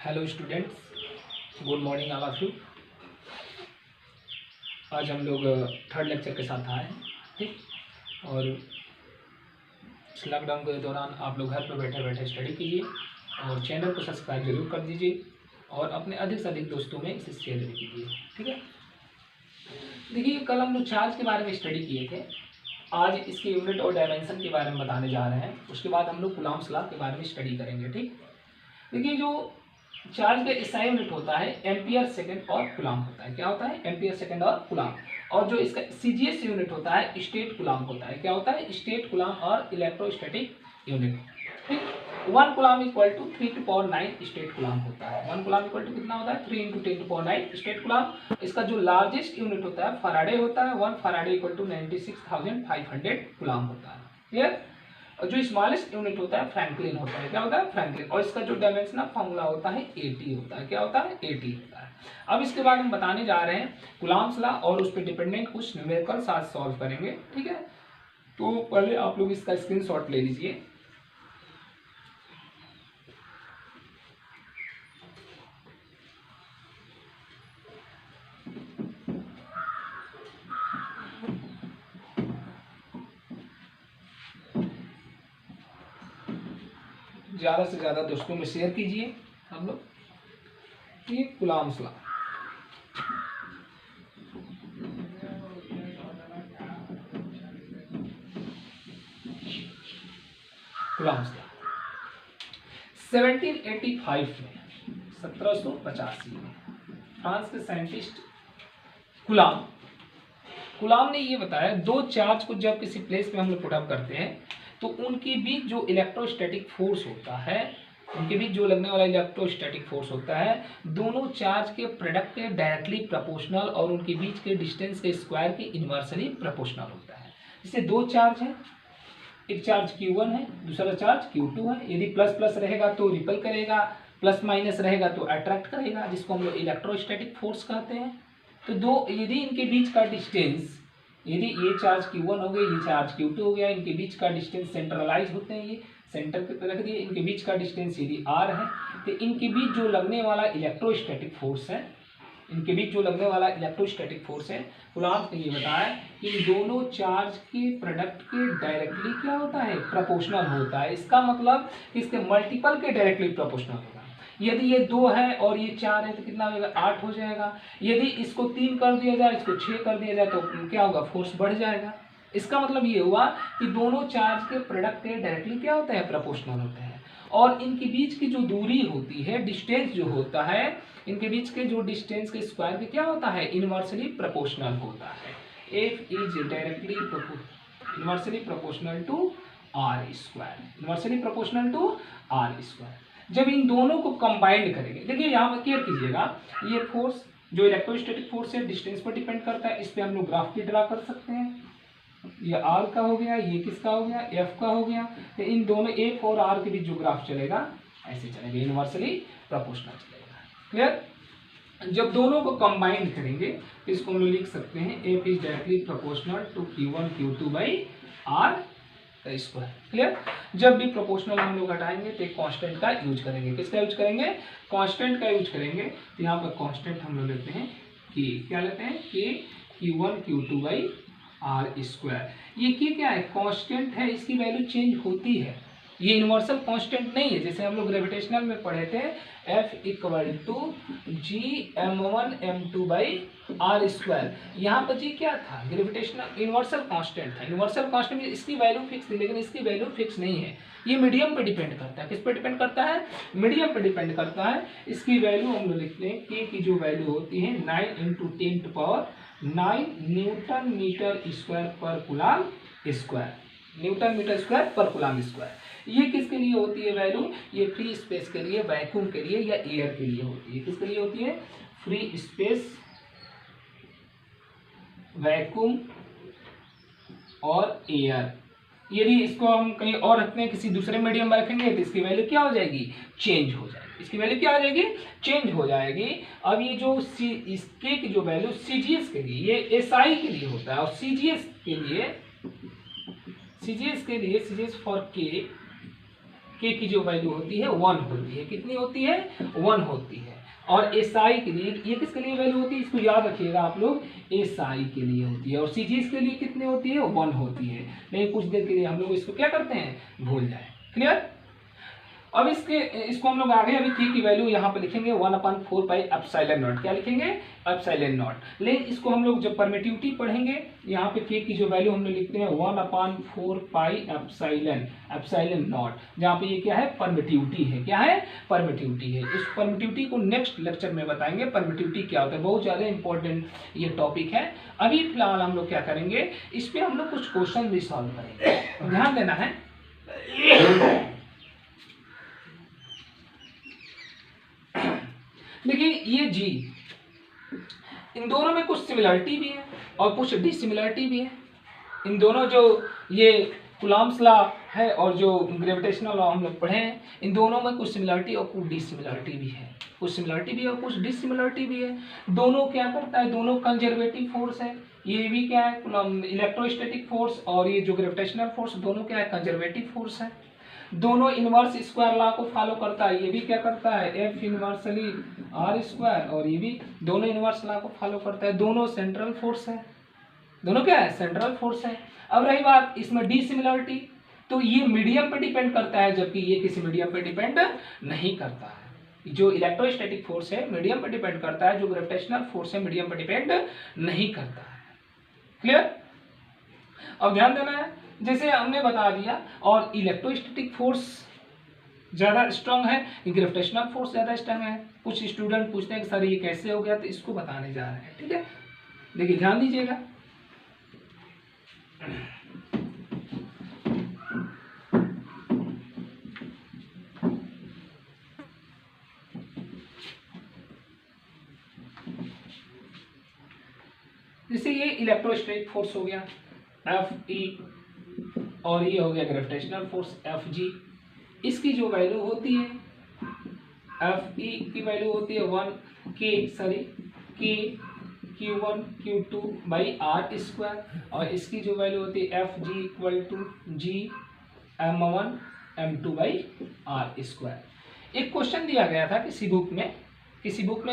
Hello students, good morning all of you. आज हम लोग थर्ड लेक्चर के साथ आए हैं, ठीक। और इस लॉकडाउन के दौरान आप लोग घर पर बैठे बैठे स्टडी कीजिए और चैनल को सब्सक्राइब जरूर कर दीजिए और अपने अधिक से अधिक दोस्तों में इसे शेयर भी कीजिए, ठीक है। देखिए, कल हम लोग चार्ज के बारे में स्टडी किए थे। आज इसके यूनिट और डायमेंशन के बारे में बताने जा रहे हैं। उसके बाद हम लोग कूलॉम्स लॉ के बारे में स्टडी करेंगे, ठीक। देखिए, जो चार्ज का एसआई यूनिट होता है एम्पियर सेकंड और कूलॉम होता है। क्या होता है? एम्पियर सेकंड और कूलॉम। और जो इसका सीजीएस यूनिट होता है स्टेट कूलॉम होता है। क्या होता है? स्टेट कूलॉम और इलेक्ट्रोस्टैटिक यूनिट, ठीक। 1 coulomb equal to 3⁹ stat coulomb होता है। 1 कूलॉम इक्वल टू कितना होता है? 3 × 10⁹ स्टेट कूलॉम। इसका जो लार्जेस्ट यूनिट होता है फैराडे होता है। 1 फैराडे इक्वल टू 96,500 कूलॉम होता है, क्लियर। और जो स्मॉलेस्ट यूनिट होता है फ्रैंकलिन होता है। क्या होता है? फ्रैंकलिन। और इसका जो डायमेंशनल फॉर्मूला होता है AT होता है। क्या होता है? AT होता है। अब इसके बाद हम बताने जा रहे हैं कूलॉम्स लॉ और उस पर डिपेंडेंट कुछ न्यूमेरिकल्स आज सॉल्व करेंगे, ठीक है। तो पहले आप लोग इसका स्क्रीनशॉट ले लीजिए। ज़्यादा से ज़्यादा दोस्तों में शेयर कीजिए हम लोग। ये कूलॉम्स लॉ, कूलॉम्स लॉ 1785 में 1785 में फ्रांस के साइंटिस्ट कूलॉम ने ये बताया, दो चार्ज को जब किसी प्लेस पे हम लोग पुट अप करते हैं तो उनके बीच जो इलेक्ट्रोस्टैटिक फोर्स होता है, उनके बीच जो लगने वाला इलेक्ट्रोस्टैटिक फोर्स होता है, दोनों चार्ज के प्रोडक्ट के डायरेक्टली प्रोपोर्शनल और उनके बीच के डिस्टेंस के स्क्वायर के इनवर्सली प्रोपोर्शनल होता है। जैसे दो चार्ज हैं, एक चार्ज Q1 है, दूसरा चार्ज Q2 है। यदि प्लस प्लस रहेगा तो रिपल करेगा, प्लस माइनस रहेगा तो अट्रैक्ट करेगा, जिसको हम लोग इलेक्ट्रोस्टैटिक फोर्स कहते हैं। तो यदि इनके बीच का डिस्टेंस, यदि ये चार्ज Q1 हो गया, ये चार्ज Q2 हो गया, इनके बीच का डिस्टेंस सेंट्रलाइज होते हैं, ये सेंटर पे रख दिए। इनके बीच का डिस्टेंस यदि R है तो इनके बीच जो लगने वाला इलेक्ट्रोस्टैटिक फोर्स है, इनके बीच जो लगने वाला इलेक्ट्रोस्टैटिक फोर्स है, कूलॉम ने ये बताया कि इन दोनों चार्ज के प्रोडक्ट के डायरेक्टली क्या होता है? प्रोपोर्शनल होता है। इसका मतलब इसके मल्टीपल के डायरेक्टली प्रोपोर्शनल होगा। यदि ये 2 है और ये 4 है तो कितना हो जाएगा? 8 हो जाएगा। यदि इसको 3 कर दिया जाए, इसको 6 कर दिया जाए तो क्या होगा? फोर्स बढ़ जाएगा। इसका मतलब ये हुआ कि दोनों चार्ज के प्रोडक्ट के डायरेक्टली क्या होता है? प्रोपोर्शनल होते हैं। और इनके बीच की जो दूरी होती है, डिस्टेंस जो होता है, इनके बीच के जो डिस्टेंस के स्क्वायर के क्या होता है? इनवर्सली प्रोपोर्शनल होता है। F is directly inversely proportional to R square, inversely proportional to R square. जब इन दोनों को कंबाइंड करेंगे, देखिए यहाँ पर केयर कीजिएगा, ये फोर्स जो इलेक्ट्रोस्टैटिक फोर्स है डिस्टेंस पर डिपेंड करता है। इस पर हम लोग ग्राफ भी ड्रा कर सकते हैं। ये R का हो गया, ये किसका हो गया? F का हो गया। तो इन दोनों F और R के बीच जो ग्राफ चलेगा ऐसे चलेगा, इनवर्सली प्रोपोर्शनल चलेगा, क्लियर। जब दोनों को कंबाइंड करेंगे तो इसको हम लोग लिख सकते हैं F is directly proportional to Q1 Q2 by R square, clear. जब भी प्रोपोर्शनल हम लोग हटाएंगे तो एक कांस्टेंट का यूज करेंगे। किसका यूज करेंगे? कांस्टेंट का यूज करेंगे। तो यहाँ पर कांस्टेंट हम लोग लेते हैं कि क्या लेते हैं कि Q1 Q2 by R square. ये क्या है? कांस्टेंट है, इसकी वैल्यू चेंज होती है। ये यूनिवर्सल कांस्टेंट नहीं है। जैसे हम लोग ग्रेविटेशनल में पढ़े थे F equal to Gm1m2 by R square. यहाँ पर जी क्या था? ग्रेविटेशनल यूनिवर्सल कांस्टेंट था। यूनिवर्सल कांस्टेंट में इसकी वैल्यू फिक्स थी, लेकिन इसकी वैल्यू फिक्स नहीं है। ये मीडियम पे डिपेंड करता है। किस पे डिपेंड करता है? मीडियम पे डिपेंड करता है। इसकी वैल्यू हम लोग लिखते हैं K की जो वैल्यू होती है 9 × 10⁹ न्यूटन मीटर स्क्वायर पर coulomb square, newton metre square पर कूलॉम स्क्वायर। ये किसके लिए होती है वैल्यू? ये फ्री स्पेस के लिए, वैक्यूम के लिए या एयर के लिए होती है। किसके लिए होती है? फ्री स्पेस, वैक्यूम और एयर। यदि इसको हम कहीं और रखते हैं, किसी दूसरे मीडियम में रखेंगे तो इसकी वैल्यू क्या हो जाएगी? चेंज हो जाएगी। इसकी वैल्यू क्या हो जाएगी? चेंज हो जाएगी। अब ये जो इसके की जो वैल्यू CGS के लिए, ये SI के लिए होता है, और CGS के लिए CGS फॉर K के की जो वैल्यू होती है 1 होती है। कितनी होती है? 1 होती है। और एसआई के लिए ये किसके लिए वैल्यू होती है, इसको याद रखिएगा आप लोग, एसआई के लिए होती है। और सीजीज के लिए कितनी होती है? 1 होती है। नहीं कुछ देर के लिए हम लोग इसको क्या करते हैं, भूल जाए। क्लियर? अब इसको हम लोग आगे अभी के की वैल्यू यहाँ पे लिखेंगे 1/4 पाई एप्सिलॉन नॉट। क्या लिखेंगे? Epsilon not. लेकिन इसको हम लोग जब परमिटिविटी पढ़ेंगे, यहाँ पे के की जो वैल्यू हम लोग लिखते हैं 1/4 पाई एप्सिलॉन नॉट, जहाँ पे ये क्या है? परमिटिविटी है। क्या है? परमिटिविटी है। इस परमिटिविटी को नेक्स्ट लेक्चर में बताएंगे परमिटिविटी क्या होता है, बहुत ज़्यादा इंपॉर्टेंट ये टॉपिक है। अभी फिलहाल हम लोग क्या करेंगे, इस पर हम लोग कुछ क्वेश्चन भी सॉल्व करेंगे, ध्यान देना है। देखिए ये जी, इन दोनों में कुछ सिमिलरिटी भी है और कुछ डिसिमिलरिटी भी है। इन दोनों जो ये कूलॉम्स लॉ है और जो ग्रेविटेशनल लॉ हम लोग पढ़े हैं, इन दोनों में कुछ सिमिलरिटी और कुछ डिसिमिलरिटी भी है। कुछ सिमिलरिटी भी है और कुछ डिसिमिलरिटी भी है। दोनों क्या करता है? दोनों कंजर्वेटिव फोर्स है। ये भी क्या है? इलेक्ट्रोस्टैटिक फोर्स और ये जो ग्रेविटेशनल फोर्स, दोनों क्या है? कंजर्वेटिव फोर्स है। दोनों इनवर्स स्क्वायर लॉ को फॉलो करता है। ये भी क्या करता है? एफ इनवर्सली आर स्क्वायर, और ये भी दोनों इनवर्स लॉ को फॉलो करता है। दोनों सेंट्रल फोर्स है। दोनों क्या है? सेंट्रल फोर्स है। अब रही बात इसमें डिसिमिलरिटी, तो ये मीडियम पे डिपेंड करता है, जबकि ये किसी मीडियम पे डिपेंड नहीं करता है। जो इलेक्ट्रोस्टैटिक फोर्स है मीडियम पे डिपेंड करता है, जो ग्रेविटेशनल फोर्स है मीडियम पे डिपेंड नहीं करता है। क्लियर? अब ध्यान देना है, जैसे हमने बता दिया, और इलेक्ट्रोस्टैटिक फोर्स ज़्यादा स्ट्रांग है, ग्रेविटेशनल फोर्स ज़्यादा स्ट्रांग है। कुछ स्टूडेंट पूछते हैं कि सर ये कैसे हो गया, तो इसको बताने जा रहे हैं। ठीक है, देखिए ध्यान दीजिएगा। जैसे ये इलेक्ट्रोस्टैटिक फोर्स हो गया एफ ई, और ये हो गया ग्रेविटेशनल फोर्स एफ जी। इसकी जो वैल्यू होती है, एफ ई की वैल्यू होती है 1 के Q1 Q2 by R square, और इसकी जो वैल्यू होती है F G equal to G M1 M2 by R square. एक क्वेश्चन दिया गया था किसी बुक में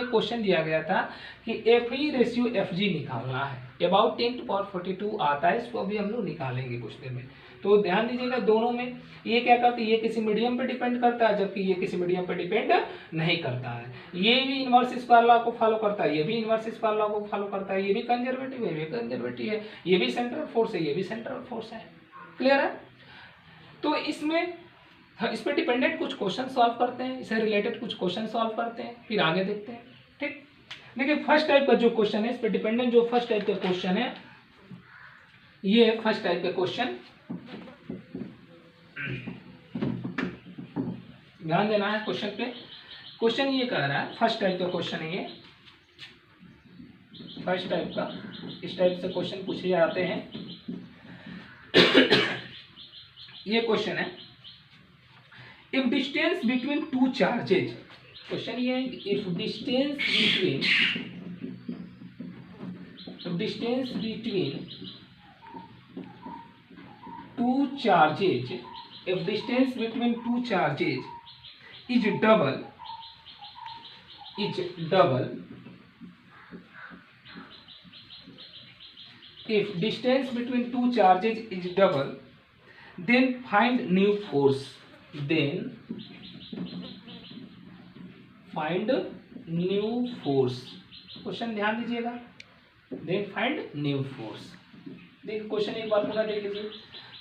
क्वेश्चन दिया गया था कि F E ratio F G निकालना है। अबाउट 10⁻42 आता है, इसको अभी हम लोग निकालेंगे कुछ देर में। तो ध्यान दीजिएगा, दोनों में ये क्या करती है? ये किसी मीडियम पे डिपेंड करता है, जबकि ये किसी मीडियम पे डिपेंड नहीं करता है। ये भी इनवर्स स्क्वायर लॉ को फॉलो करता है, ये भी इनवर्स स्क्वायर लॉ को फॉलो करता है। ये भी कंजर्वेटिव है, ये भी कंजर्वेटिव है। ये भी सेंट्रल फोर्स है, ये भी सेंट्रल फोर्स है। क्लियर है? तो इसमें इस पर डिपेंडेंट कुछ क्वेश्चन सॉल्व करते हैं, इससे रिलेटेड कुछ क्वेश्चन सॉल्व करते हैं, फिर आगे देखते हैं। ठीक, देखिए फर्स्ट टाइप का जो क्वेश्चन है, इस पर डिपेंडेंट जो फर्स्ट टाइप का क्वेश्चन है, ये फर्स्ट टाइप का क्वेश्चन, ध्यान देना है क्वेश्चन पे। क्वेश्चन ये कह रहा है, फर्स्ट टाइप का क्वेश्चन है ये, फर्स्ट टाइप का, इस टाइप से क्वेश्चन पूछे जाते हैं। ये क्वेश्चन है, if distance between two charges, question ये है, if distance between two charges, if distance between two charges is double, if distance between two charges is double, then find new force, question ध्यान दीजिएगा, then find new force। देखिए question एक बार पूरा देख लीजिए।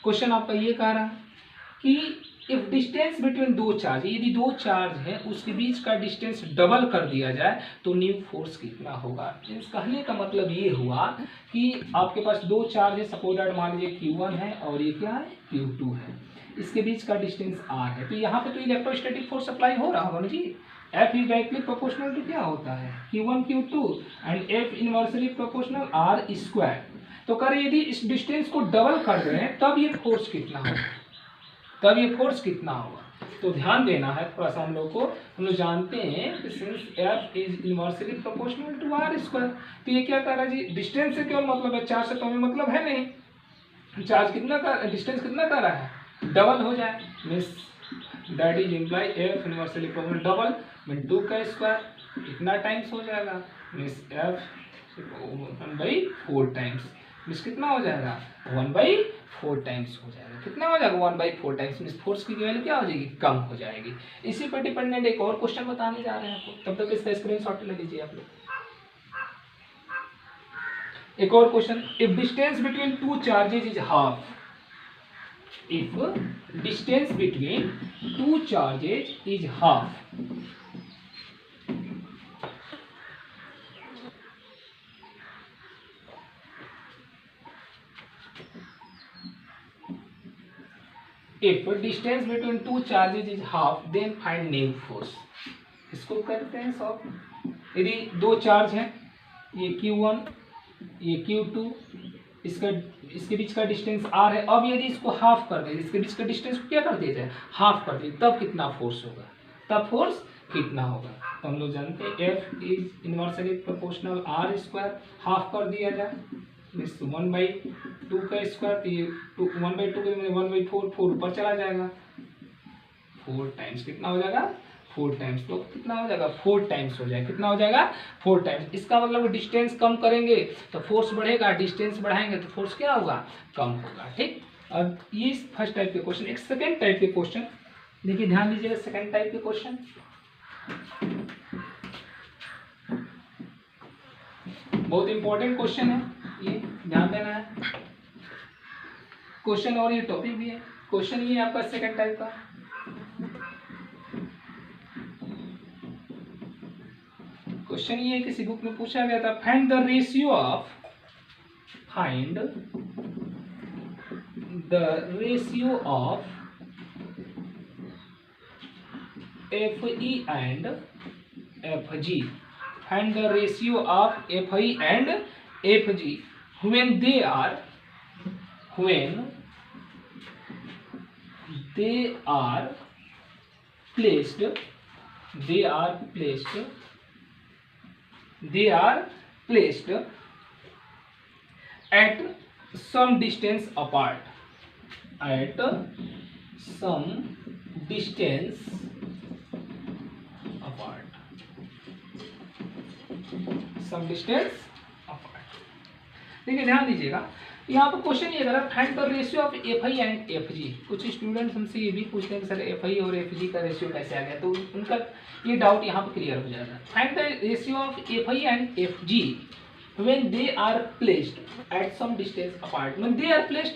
Question आपका ये कह रहा है कि इफ डिस्टेंस बिटवीन दो चार्ज, यदि दो चार्ज है उसके बीच का डिस्टेंस डबल कर दिया जाए तो न्यू फोर्स कितना होगा। इस कहने का मतलब ये हुआ कि आपके पास दो चार्ज है, सपोज दैट मान लीजिए Q1 है और ये क्या है Q2 है, इसके बीच का डिस्टेंस R है। तो यहाँ पे तो इलेक्ट्रोस्टैटिक फोर्स अप्लाई हो रहा होगा ना जी। F is directly proportional to क्या होता है Q1 Q2 and F inversely proportional R square. तो कर यदि इस डिस्टेंस को डबल कर दें तब ये फोर्स कितना होगा, तो ध्यान देना है थोड़ा सा। हम लोग जानते हैं कि since F is inversely proportional to R square, तो ये क्या कर रहा है जी, डिस्टेंस से केवल मतलब है, चार्ज से तो हमें मतलब है नहीं। चार्ज डिस्टेंस कितना कर रहा है, डबल हो जाए, means that is imply F inversely proportional double mean 2 का स्क्वायर कितना टाइम्स हो जाएगा, मीन्स एफ 1/4 टाइम्स, मीन्स कितना हो जाएगा 1/4 टाइम्स हो जाएगा, कितना हो जाएगा 1/4 टाइम्स, मीन्स फोर्स की वैल्यू क्या हो जाएगी, कम हो जाएगी। इसी पर डिपेंडेंट एक और क्वेश्चन बताने जा रहे हैं आपको, तब तक इसका स्क्रीनशॉट ले लीजिए आप लोग। एक और question, if distance between two charges is half, if distance between two charges is half, if distance between two charges is half then find new force। इसको करते हैं सॉल्व। यदि दो चार्ज हैं, ये Q1 ये Q2, इसके बीच का डिस्टेंस r है, अब यदि इसको हाफ कर दे, इसके बीच का डिस्टेंस को क्या कर दिया जाए, हाफ कर दे, तब कितना फोर्स होगा, तब फोर्स कितना होगा। तो हम लोग जानते हैं F is inversely proportional r square, half कर दिया जाए मीन्स 1/2 का स्क्वायर, तो ये 1/2 के 1/4, 4 ऊपर चला जाएगा, 4 टाइम्स कितना हो जाएगा 4 टाइम्स, तो कितना हो जाएगा 4 टाइम्स हो जाएगा, कितना हो जाएगा 4 टाइम्स। इसका मतलब डिस्टेंस कम करेंगे तो फोर्स बढ़ेगा, डिस्टेंस बढ़ाएंगे तो फोर्स क्या होगा, कम होगा। ठीक, अब ये फर्स्ट टाइप के क्वेश्चन। एक सेकेंड टाइप के क्वेश्चन देखिए, ध्यान दीजिएगा, सेकेंड टाइप के क्वेश्चन बहुत इंपॉर्टेंट क्वेश्चन है, ये ध्यान देना है क्वेश्चन, और ये टॉपिक भी है। क्वेश्चन ये आपका सेकेंड टाइप का, क्वेश्चन ये किसी बुक में पूछा गया था, find the ratio of FE and FG, find the ratio of FE and FG when they are placed at some distance apart, देखिए ध्यान दीजिएगा, यहाँ पर क्वेश्चन ये करा, find the ratio of FI and FG। कुछ स्टूडेंट्स हमसे ये भी पूछते हैं कि सर FI और FG का रेशियो कैसे आ गया, तो उनका ये डाउट यहाँ पर क्लियर हो जाएगा। Find the ratio of FI and FG when they are placed at some distance apart, when they are placed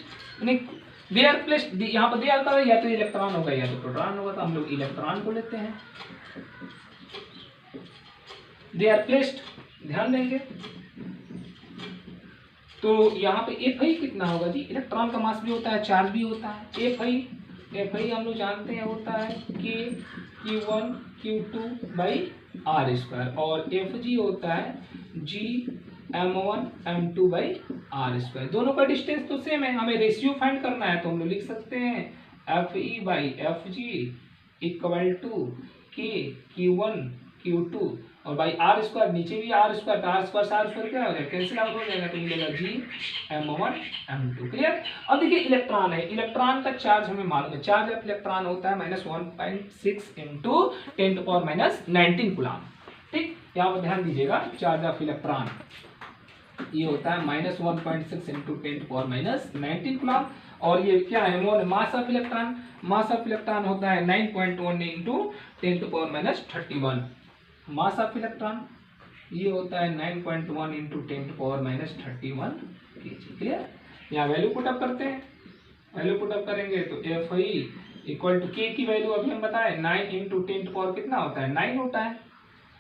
यहाँ पर दे आता है, या तो इलेक्ट्रॉन होगा या तो प्रोटॉन होगा, तो हम लोग इलेक्ट्रॉन को लेते हैं। दे आर प्लेस्ड, ध्यान देंगे, तो यहाँ पे FI कितना होगा जी, इलेक्ट्रॉन का मास भी होता है, चार्ज भी होता है। FI हम लोग जानते हैं होता है Q1 Q2/r स्क्वायर, और FG होता है G M1 M2/r स्क्वायर। दोनों का डिस्टेंस तो सेम है, हमें रेशियो फाइंड करना है, तो हम लोग लिख सकते हैं FE/FG equal to Q1 Q2 और बाई R स्क्वायर, नीचे भी R स्क्वायर, तो R स्क्वायर से R स्क्वायर क्या हो जाएगा, कैंसिल आउट हो जाएगा, तो मिलेगा G M1 M2। क्लियर। अब देखिए इलेक्ट्रॉन है, इलेक्ट्रॉन का चार्ज हमें मालूम है, चार्ज ऑफ इलेक्ट्रॉन होता है -1.6 × 10⁻19 कूलम। ठीक, यहाँ पर ध्यान दीजिएगा, चार्ज ऑफ इलेक्ट्रॉन ये होता है -1.6 × 10⁻19 कूलम, और ये क्या है, मास ऑफ इलेक्ट्रॉन होता है 9.1 × 10⁻31। मास ऑफ इलेक्ट्रॉन ये होता है 9.1 × 10⁻31 kg। क्लियर। यहाँ वैल्यू पुटअप करते हैं, वैल्यू पुटअप करेंगे तो FI इक्वल टू K की वैल्यू अभी हम बताएं 9 × 10⁻, कितना होता है 9 होता है,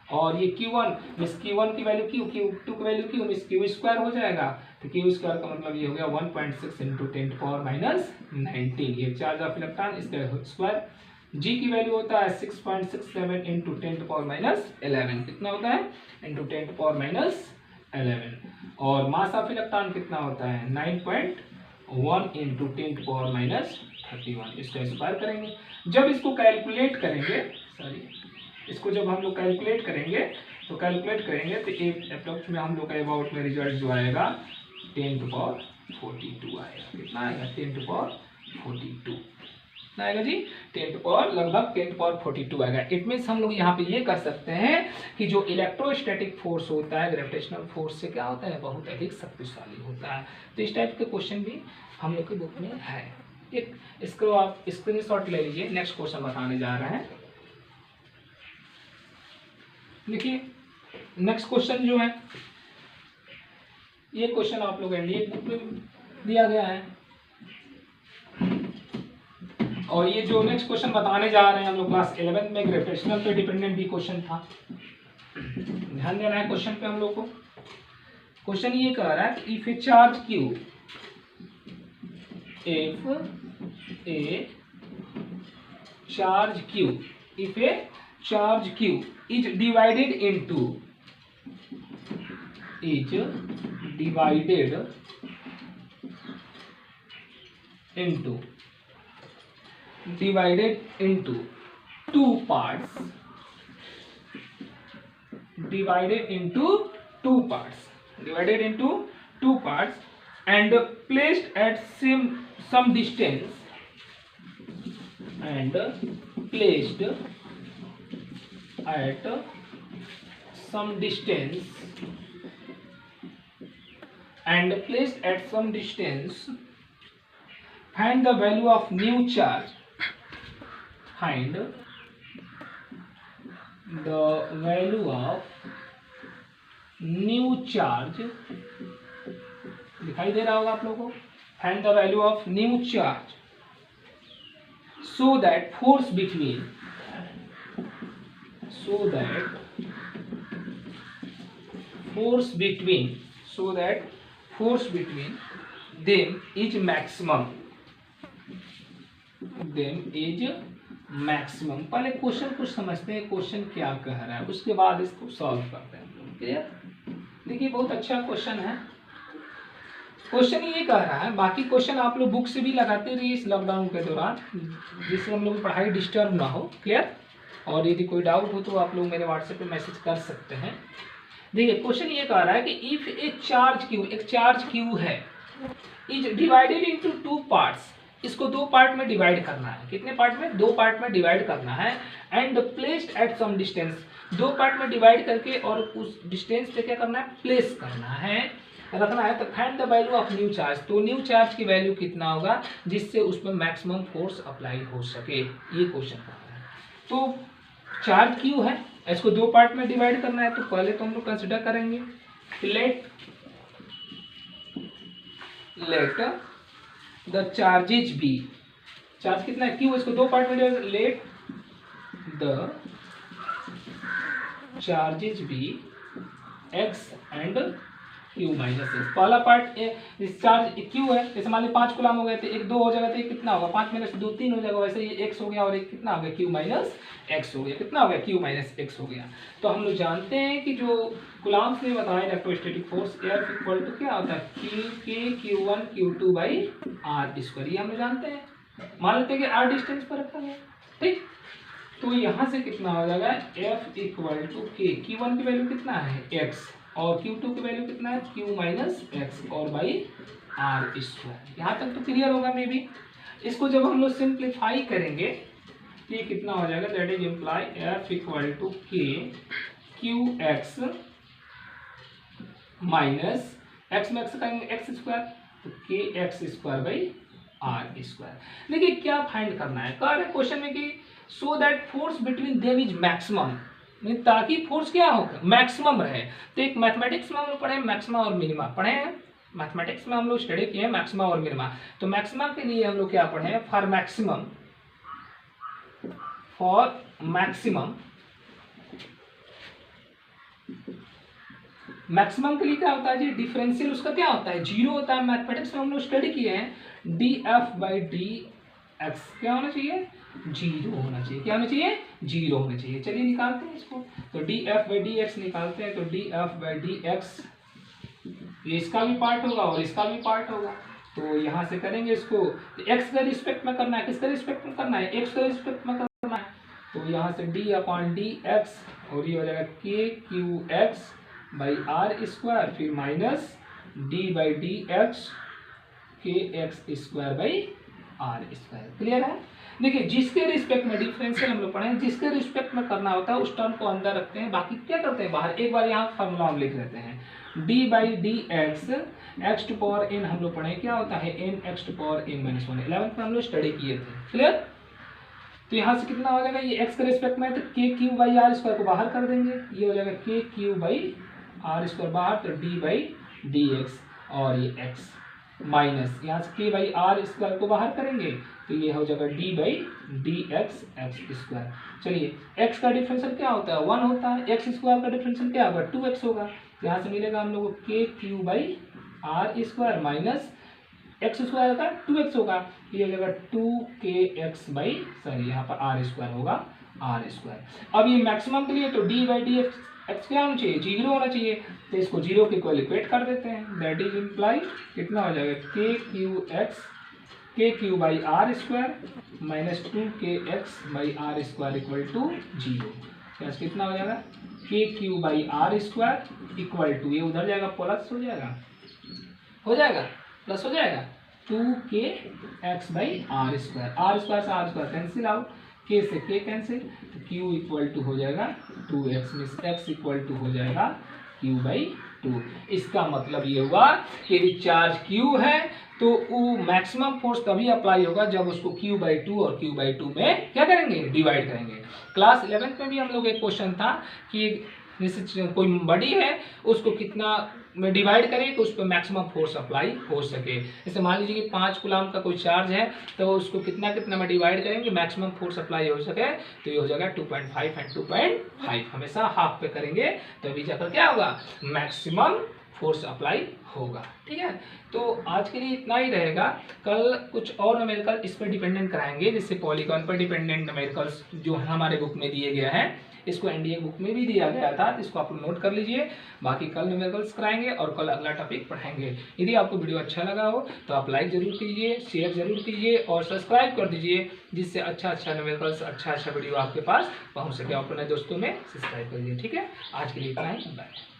और ये Q1 मिस Q1 की वैल्यू Q, Q2 की value Q miss Q square हो जाएगा, तो Q स्क्वायर का मतलब ये हो गया 1.6 × 10⁻19, ये चार्ज ऑफ इलेक्ट्रॉन, इसका स्क्वायर। G की वैल्यू होता है 6.67 × 10⁻11, कितना होता है × 10⁻11, और मास ऑफ इलेक्ट्रॉन कितना होता है 9.1 × 10⁻31। इसको स्क्वायर करेंगे, जब इसको कैलकुलेट करेंगे, इसको जब हम लोग कैलकुलेट करेंगे तो एक अप्रोक्स में हम लोग का अबाउट में रिजल्ट जो आएगा 10⁻42 आएगा, कितना आएगा 10⁻42। कितना आएगा जी 10 पावर लगभग 10 पावर 42 आएगा। इट मीन्स हम लोग यहाँ पे ये कर सकते हैं कि जो इलेक्ट्रोस्टैटिक फोर्स होता है ग्रेविटेशनल फोर्स से क्या होता है, बहुत अधिक शक्तिशाली होता है। तो इस टाइप के क्वेश्चन भी हम लोग के बुक में है। एक इसको आप स्क्रीनशॉट ले लीजिए। नेक्स्ट क्वेश्चन बताने जा रहे हैं। देखिए नेक्स्ट क्वेश्चन जो है, ये क्वेश्चन आप लोग एनडीए बुक में दिया गया है, और ये जो नेक्स्ट क्वेश्चन बताने जा रहे हैं हम लोग क्लास 11 में ग्रेविटेशनल पे डिपेंडेंट भी क्वेश्चन था। ध्यान देना है क्वेश्चन पे हम लोग को। क्वेश्चन ये कह रहा है if A charge Q, if A charge Q, if A charge Q is divided into two parts, divided into two parts and placed at some distance and placed at some distance, find the value of new charge, find the value of new charge, दिखाई दे रहा होगा आप लोगों को, find the value of new charge so that force between them is maximum, पहले question को समझते हैं, क्वेश्चन क्या कह रहा है, उसके बाद इसको सॉल्व करते हैं। क्लियर? देखिए बहुत अच्छा क्वेश्चन है। क्वेश्चन ये कह रहा है, बाकी क्वेश्चन आप लोग बुक से भी लगाते रहिए इस लॉकडाउन के दौरान, जिससे हम लोग पढ़ाई डिस्टर्ब ना हो। क्लियर? और यदि कोई डाउट हो तो आप लोग मेरे व्हाट्सएप पे मैसेज कर सकते हैं। देखिए क्वेश्चन ये कह रहा है कि इफ ए चार्ज क्यू, एक चार्ज क्यू है, is divided into two parts, इसको दो पार्ट में डिवाइड करना है। कितने पार्ट में? दो पार्ट में डिवाइड करना है। And placed at some distance, दो पार्ट में डिवाइड करके और उस डिस्टेंस पे क्या करना है, प्लेस करना है, रखना है। तो find the value of new charge, तो न्यू चार्ज की वैल्यू कितना होगा जिससे उसमें मैक्सिमम फोर्स अप्लाई हो सके, ये क्वेश्चन का है। तो चार्ज क्यू है, इसको दो पार्ट में डिवाइड करना है। तो पहले तो हम लोग कंसिडर करेंगे let the charges be, charge कितना है क्यू, इसको दो पार्ट में divide, let the charges be X and Q minus X. पहला पार्ट इस चार्ज क्यू है, जैसे मान ली 5 कूलम हो गए थे, 1 2 हो जाएगा तो ये कितना होगा, 5 माइनस 2 3 हो जाएगा। वैसे ये एक्स हो गया और एक कितना हो गया, क्यू माइनस एक्स हो गया। कितना हो गया, क्यू माइनस एक्स हो गया। तो हम लोग जानते हैं कि जो कूलम्स ने बताया electrostatic force F equal to क्या होता है, Q1 Q2 by R square, ये हम लोग जानते हैं। मान लेते हैं कि आर डिस्टेंस पर रखा गया, ठीक। तो यहाँ से कितना हो जाएगा, F इक्वल टू के, Q1 की वैल्यू कितना है x, और Q2 की वैल्यू कितना है, Q माइनस एक्स और बाई आर स्क्वायर। यहाँ तक तो क्लियर होगा मे बी। इसको जब हम लोग सिंप्लीफाई करेंगे ये कितना हो जाएगा, that is imply F equal to K Q X minus X में एक्स करेंगे एक्स स्क्वायर, तो K X square by R square. देखिए क्या फाइंड करना है, कह रहे क्वेश्चन में कि so that force between them is maximum, ताकि फोर्स क्या होगा, मैक्सिमम रहे। तो एक मैथमेटिक्स में हम लोग पढ़े मैक्सिमा और मिनिमा, पढ़े हैं मैथमेटिक्स में हम लोग स्टडी किए हैं मैक्सिमा और मिनिमा। तो मैक्सिमा के लिए हम लोग क्या पढ़े हैं, फॉर मैक्सिमम के लिए क्या होता है जी, डिफरेंशियल उसका क्या होता है, जीरो होता है। मैथमेटिक्स में हम लोग स्टडी किए हैं D F by D x क्या होना चाहिए, जीरो होना चाहिए। क्या होना चाहिए, जीरो होना चाहिए। चलिए निकालते हैं इसको। तो D F by D x निकालते हैं। तो D F by D x, ये इसका भी पार्ट होगा और इसका भी पार्ट होगा। तो यहाँ से करेंगे इसको, तो एक्स के रिस्पेक्ट में करना है, किसके रिस्पेक्ट में करना है, एक्स के रिस्पेक्ट में करना है। तो यहाँ से डी अपॉन डी एक्स और ये हो जाएगा K Q X by R square, फिर minus D by D X K X square by R square. Clear है। देखिए जिसके रिस्पेक्ट में डिफरेंशियल हम लोग पढ़े हैं, जिसके रिस्पेक्ट में करना होता है उस टर्म को अंदर रखते हैं, बाकी क्या करते हैं बाहर। एक बार यहाँ फॉर्मूला हम लिख लेते हैं, D by D X, X to power N हम लोग पढ़े क्या होता है, N X to power N minus 1। 11th में हम लोग स्टडी किए थे, क्लियर। तो यहाँ से कितना हो जाएगा, ये एक्स के रिस्पेक्ट में है तो के क्यू बाई आर स्क्वायर को बाहर कर देंगे, ये हो जाएगा K Q by R square बाहर, तो डी बाई डी एक्स और ये एक्स माइनस यहाँ से के बाई आर स्क्वायर को बाहर करेंगे तो ये हो जाएगा D by D X x square. चलिए एक्स का डिफरेंशियल क्या होता है 1 होता है, एक्स स्क्वायर का डिफरेंशियल क्या होगा 2x होगा। तो यहाँ से मिलेगा हम लोग को K Q by R square minus X square का 2x होगा, ये हो जाएगा 2kx बाई सॉरी यहाँ पर आर स्क्वायर होगा आर स्क्वायर। अब ये मैक्सिमम के लिए तो डी बाई डी एक्स क्या होना चाहिए 0 होना चाहिए, तो इसको 0 के इक्वल इक्वेट कर देते हैं, दैट इज इम्प्लाई कितना हो जाएगा K Q by R square minus 2kx by R square equal to 0। कितना हो जाएगा K Q by R square equal to, ये उधर जाएगा प्लस हो जाएगा प्लस हो जाएगा 2kx by R square, R square से R square cancel out, K से के कैंसिल, तो q इक्वल टू हो जाएगा 2x means x equal to हो जाएगा q बाई 2। इसका मतलब ये हुआ कि यदि चार्ज q है तो वो मैक्सिमम फोर्स तभी अप्लाई होगा जब उसको q बाई 2 और q बाई 2 में क्या करेंगे डिवाइड करेंगे। क्लास 11th में भी हम लोग एक क्वेश्चन था कि जैसे कोई बॉडी है उसको कितना में डिवाइड करें कि उस पर मैक्सिमम फोर्स अप्लाई हो सके। जैसे मान लीजिए कि 5 कूलम का कोई चार्ज है तो उसको कितना में डिवाइड करेंगे मैक्सिमम फोर्स अप्लाई हो सके, तो ये हो जाएगा 2.5 एंड 2.5, हमेशा हाफ पे करेंगे तभी जाकर क्या होगा मैक्सिमम फोर्स अप्लाई होगा। ठीक है, तो आज के लिए इतना ही रहेगा। कल कुछ और न्यूमेरिकल इस पर डिपेंडेंट कराएंगे, जैसे पॉलीगॉन पर डिपेंडेंट न्यूमेरिकल्स जो हमारे बुक में दिए गए हैं, इसको एनडीए बुक में भी दिया गया था, तो इसको आप नोट कर लीजिए। बाकी कल न्यूमेरिकल्स कराएंगे और कल अगला टॉपिक पढ़ाएंगे। यदि आपको वीडियो अच्छा लगा हो तो आप लाइक जरूर कीजिए, शेयर जरूर कीजिए और सब्सक्राइब कर दीजिए, जिससे अच्छा न्यूमेरिकल्स अच्छा वीडियो आपके पास पहुँच सके। अपने दोस्तों में सब्सक्राइब करिए। ठीक है, आज के लिए इतना ही, बाय।